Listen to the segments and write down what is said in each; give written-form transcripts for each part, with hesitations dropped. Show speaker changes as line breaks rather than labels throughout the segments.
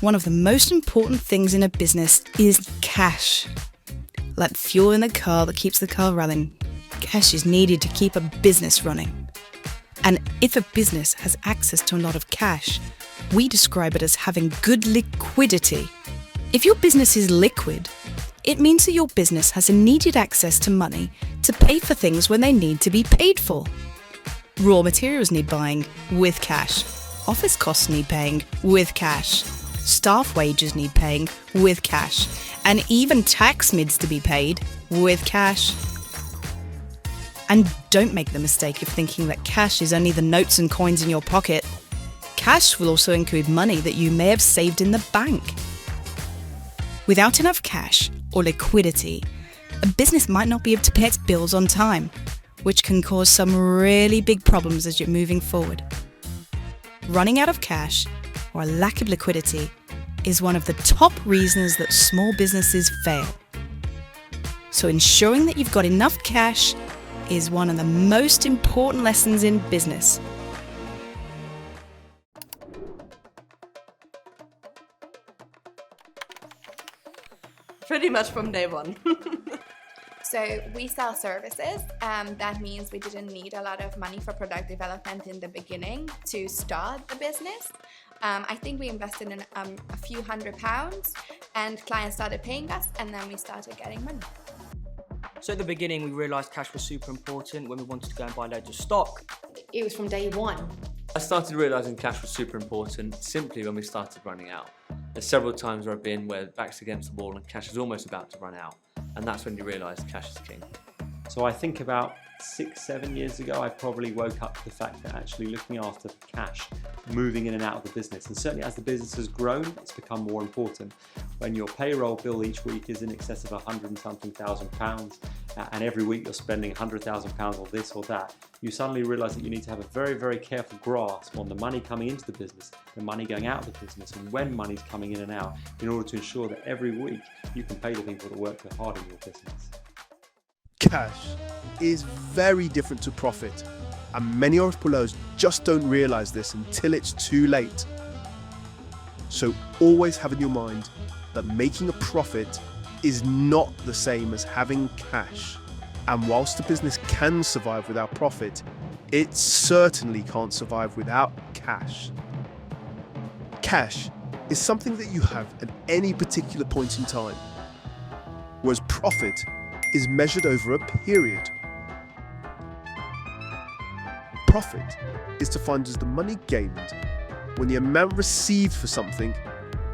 One of the most important things in a business is cash. Like fuel in the car that keeps the car running, cash is needed to keep a business running. And if a business has access to a lot of cash, we describe it as having good liquidity. If your business is liquid, it means that your business has immediate access to money to pay for things when they need to be paid for. Raw materials need buying with cash. Office costs need paying with cash. Staff wages need paying with cash. And even tax needs to be paid with cash. And don't make the mistake of thinking that cash is only the notes and coins in your pocket. Cash will also include money that you may have saved in the bank. Without enough cash or liquidity, a business might not be able to pay its bills on time, which can cause some really big problems as you're moving forward. Running out of cash or a lack of liquidity is one of the top reasons that small businesses fail. So ensuring that you've got enough cash is one of the most important lessons in business.
Pretty much from day one.
So we sell services. That means we didn't need a lot of money for product development in the beginning to start the business. I think we invested in a few £100 and clients started paying us, and then we started getting money.
So at the beginning, we realised cash was super important when we wanted to go and buy loads of stock.
It was from day one.
I started realising cash was super important simply when we started running out. There's several times where I've been where back's against the wall and cash is almost about to run out. And that's when you realise cash is king.
So I think about 6-7 years ago, I probably woke up to the fact that actually looking after cash, moving in and out of the business, and certainly as the business has grown, it's become more important. When your payroll bill each week is in excess of £100 and something thousand, and every week you're spending £100,000 on this or that, you suddenly realise that you need to have a very, very careful grasp on the money coming into the business, the money going out of the business, and when money's coming in and out, in order to ensure that every week you can pay the people that work so hard in your business.
Cash is very different to profit, and many entrepreneurs just don't realize this until it's too late. So always have in your mind that making a profit is not the same as having cash. And whilst the business can survive without profit, it certainly can't survive without cash. Cash is something that you have at any particular point in time, whereas profit is measured over a period. Profit is defined as the money gained when the amount received for something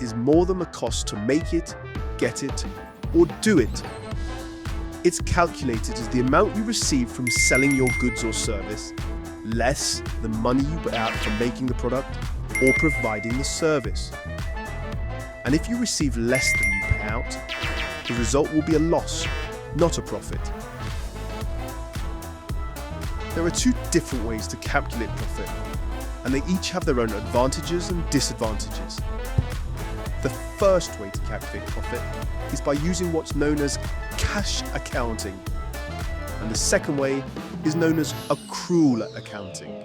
is more than the cost to make it, get it, or do it. It's calculated as the amount you receive from selling your goods or service, less the money you put out for making the product or providing the service. And if you receive less than you pay out, the result will be a loss, not a profit. There are two different ways to calculate profit, and they each have their own advantages and disadvantages. The first way to calculate profit is by using what's known as cash accounting, and the second way is known as accrual accounting.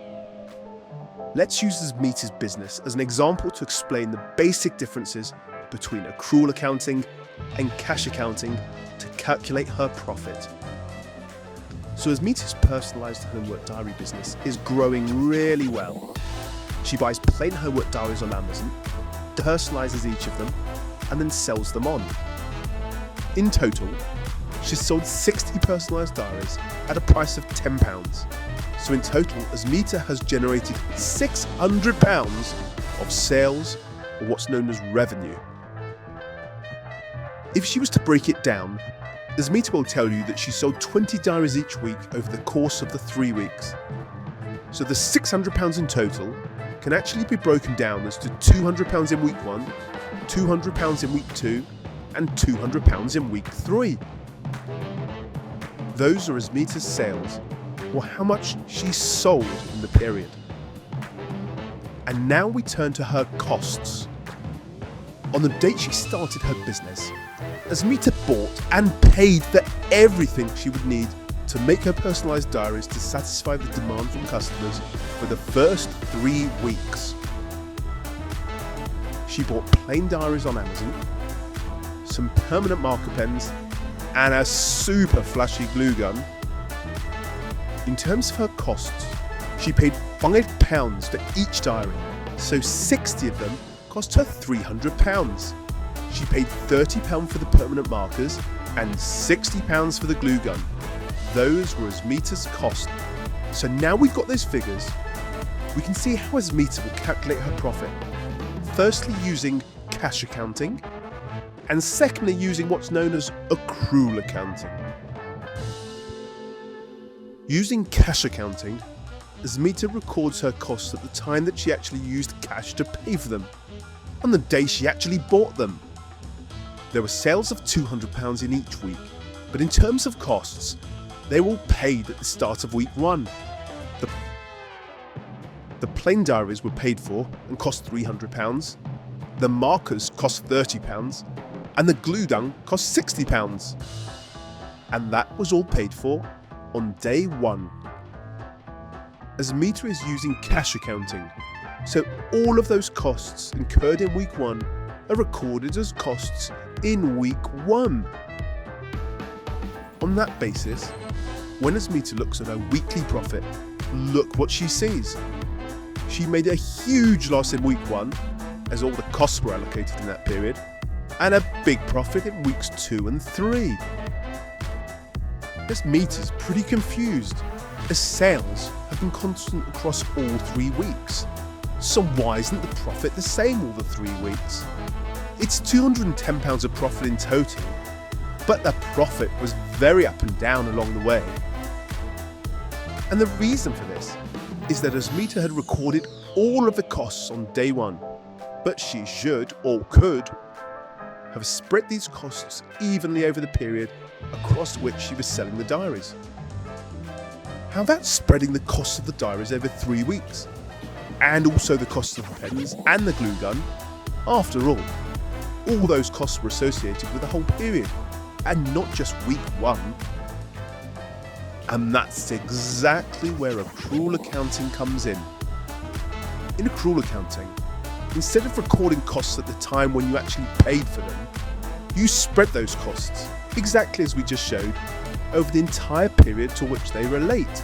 Let's use Asmita's business as an example to explain the basic differences between accrual accounting and cash accounting to calculate her profit. So Asmita's personalised homework diary business is growing really well. She buys plain homework diaries on Amazon, personalises each of them, and then sells them on. In total, she's sold 60 personalised diaries at a price of £10. So in total, Asmita has generated £600 of sales, or what's known as revenue. If she was to break it down, Asmita will tell you that she sold 20 diaries each week over the course of the 3 weeks. So the £600 in total can actually be broken down as to £200 in week 1, £200 in week 2, and £200 in week 3. Those are Asmita's sales, or how much she sold in the period. And now we turn to her costs. On the date she started her business, Asmita bought and paid for everything she would need to make her personalised diaries to satisfy the demand from customers for the first 3 weeks. she bought plain diaries on Amazon, some permanent marker pens, and a super flashy glue gun. In terms of her costs, she paid £5 for each diary, so 60 of them cost her £300. She paid £30 for the permanent markers and £60 for the glue gun. Those were Asmita's cost. So now we've got those figures, we can see how Asmita will calculate her profit. Firstly using cash accounting, and secondly using what's known as accrual accounting. Using cash accounting, Asmita records her costs at the time that she actually used cash to pay for them, on the day she actually bought them. There were sales of £200 in each week, but in terms of costs, they were all paid at the start of week 1. The plain diaries were paid for and cost £300, the markers cost £30, and the glue gun cost £60. And that was all paid for on day 1. Asmita is using cash accounting, so all of those costs incurred in week 1 are recorded as costs in week 1. On that basis, when Asmita looks at her weekly profit, look what she sees. She made a huge loss in week 1, as all the costs were allocated in that period, and a big profit in weeks 2 and 3. Asmita's pretty confused, as sales have been constant across all 3 weeks. So why isn't the profit the same all the 3 weeks? It's £210 of profit in total, but the profit was very up and down along the way. And the reason for this is that Asmita had recorded all of the costs on day 1, but she should, or could, have spread these costs evenly over the period across which she was selling the diaries. How about spreading the costs of the diaries over 3 weeks? And also the costs of the pens and the glue gun? After all those costs were associated with the whole period, and not just week 1. And that's exactly where accrual accounting comes in. In accrual accounting, instead of recording costs at the time when you actually paid for them, you spread those costs, exactly as we just showed, over the entire period to which they relate.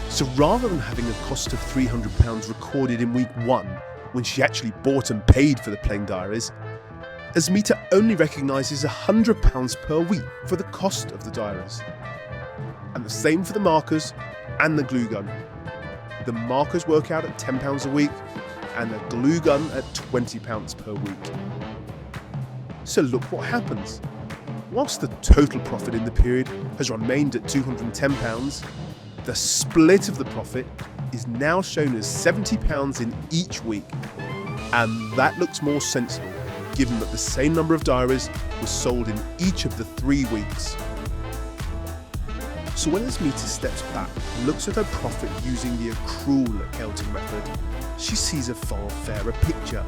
So rather than having a cost of £300 recorded in week 1 when she actually bought and paid for the plain diaries, Asmita only recognises £100 per week for the cost of the diaries. And the same for the markers and the glue gun. The markers work out at £10 a week and the glue gun at £20 per week. So look what happens. Whilst the total profit in the period has remained at £210, the split of the profit is now shown as £70 in each week. And that looks more sensible, given that the same number of diaries was sold in each of the 3 weeks. So when Asmita steps back and looks at her profit using the accrual accounting method, she sees a far fairer picture.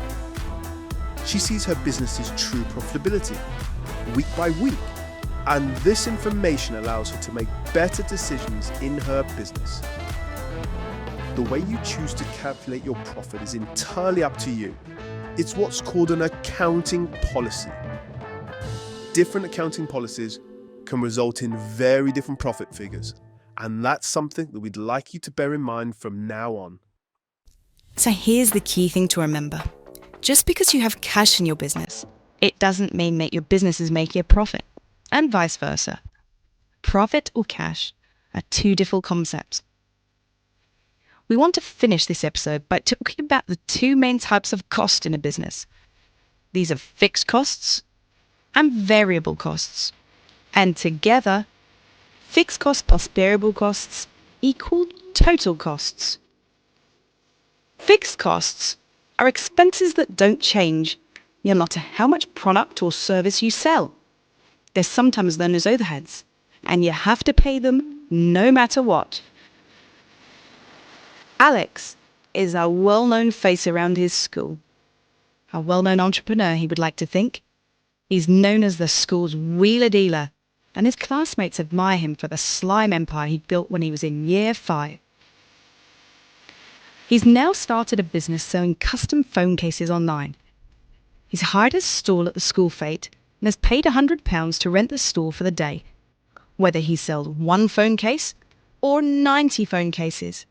She sees her business's true profitability, week by week, and this information allows her to make better decisions in her business. The way you choose to calculate your profit is entirely up to you. It's what's called an accounting policy. Different accounting policies can result in very different profit figures, and that's something that we'd like you to bear in mind from now on.
So here's the key thing to remember. Just because you have cash in your business, it doesn't mean that your business is making a profit, and vice versa. Profit or cash are 2 different concepts. We want to finish this episode by talking about the 2 main types of cost in a business. These are fixed costs and variable costs. And together, fixed costs plus variable costs equal total costs. Fixed costs are expenses that don't change, no matter how much product or service you sell. They're sometimes known as overheads, and you have to pay them no matter what. Alex is a well-known face around his school. A well-known entrepreneur, he would like to think. He's known as the school's wheeler dealer, and his classmates admire him for the slime empire he built when he was in year 5. He's now started a business selling custom phone cases online. He's hired a stall at the school fete and has paid £100 to rent the stall for the day, whether he sells one phone case or 90 phone cases.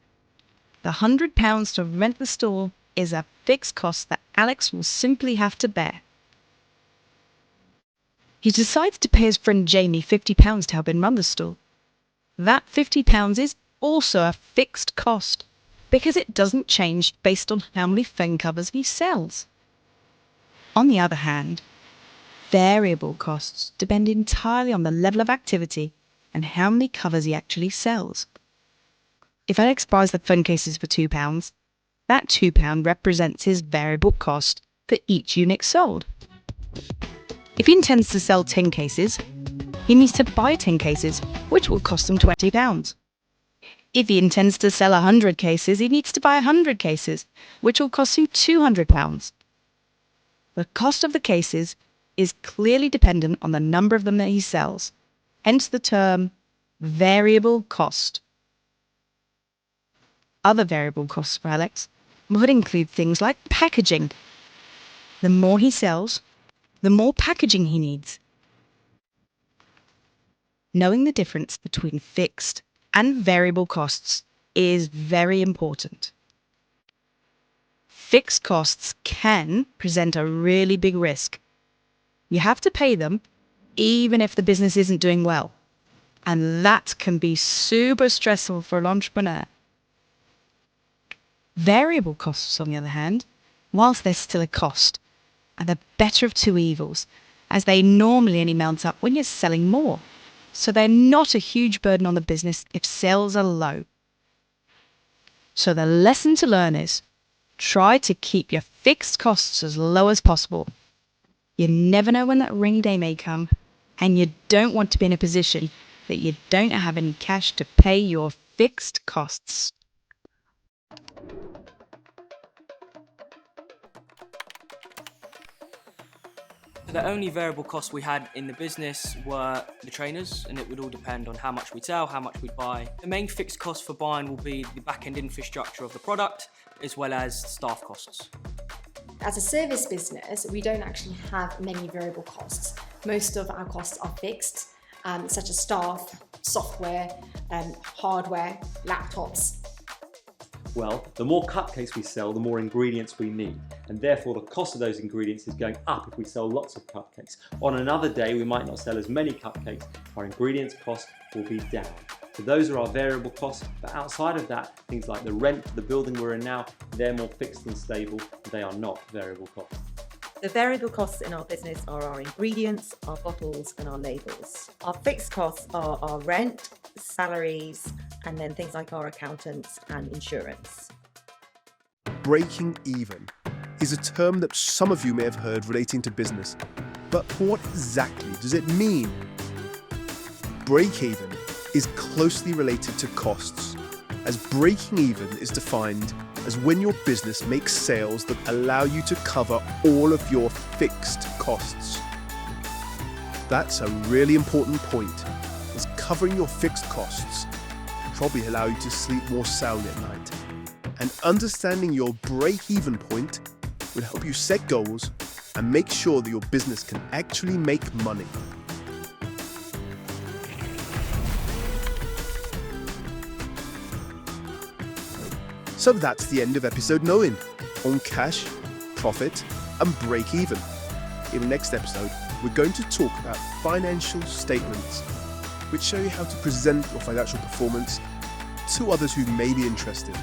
The £100 to rent the stall is a fixed cost that Alex will simply have to bear. He decides to pay his friend Jamie £50 to help him run the stall. That £50 is also a fixed cost because it doesn't change based on how many phone covers he sells. On the other hand, variable costs depend entirely on the level of activity and how many covers he actually sells. If Alex buys the phone cases for £2, that £2 represents his variable cost for each unit sold. If he intends to sell 10 cases, he needs to buy 10 cases, which will cost him £20. If he intends to sell 100 cases, he needs to buy 100 cases, which will cost him £200. The cost of the cases is clearly dependent on the number of them that he sells, hence the term variable cost. Other variable costs for Alex would include things like packaging. The more he sells, the more packaging he needs. Knowing the difference between fixed and variable costs is very important. Fixed costs can present a really big risk. You have to pay them even if the business isn't doing well. And that can be super stressful for an entrepreneur. Variable costs, on the other hand, whilst they're still a cost, are the better of two evils, as they normally only mount up when you're selling more. So they're not a huge burden on the business if sales are low. So the lesson to learn is, try to keep your fixed costs as low as possible. You never know when that rainy day may come, and you don't want to be in a position that you don't have any cash to pay your fixed costs.
The only variable costs we had in the business were the trainers, and it would all depend on how much we'd sell, how much we'd buy. The main fixed cost for buying will be the back-end infrastructure of the product, as well as staff costs.
As a service business, we don't actually have many variable costs. Most of our costs are fixed, such as staff, software, hardware, laptops.
Well, the more cupcakes we sell, the more ingredients we need, and therefore the cost of those ingredients is going up if we sell lots of cupcakes. On another day, we might not sell as many cupcakes, our ingredients cost will be down. So those are our variable costs, but outside of that, things like the rent for the building we're in now, they're more fixed and stable, they are not variable costs.
The variable costs in our business are our ingredients, our bottles and our labels. Our fixed costs are our rent, salaries, and then things like our accountants and insurance.
Breaking even is a term that some of you may have heard relating to business, but what exactly does it mean? Break even is closely related to costs, as breaking even is defined as when your business makes sales that allow you to cover all of your fixed costs. That's a really important point, as covering your fixed costs will probably allow you to sleep more soundly at night. And understanding your break-even point will help you set goals and make sure that your business can actually make money. So that's the end of episode 9 on cash, profit and break even. In the next episode, we're going to talk about financial statements, which show you how to present your financial performance to others who may be interested.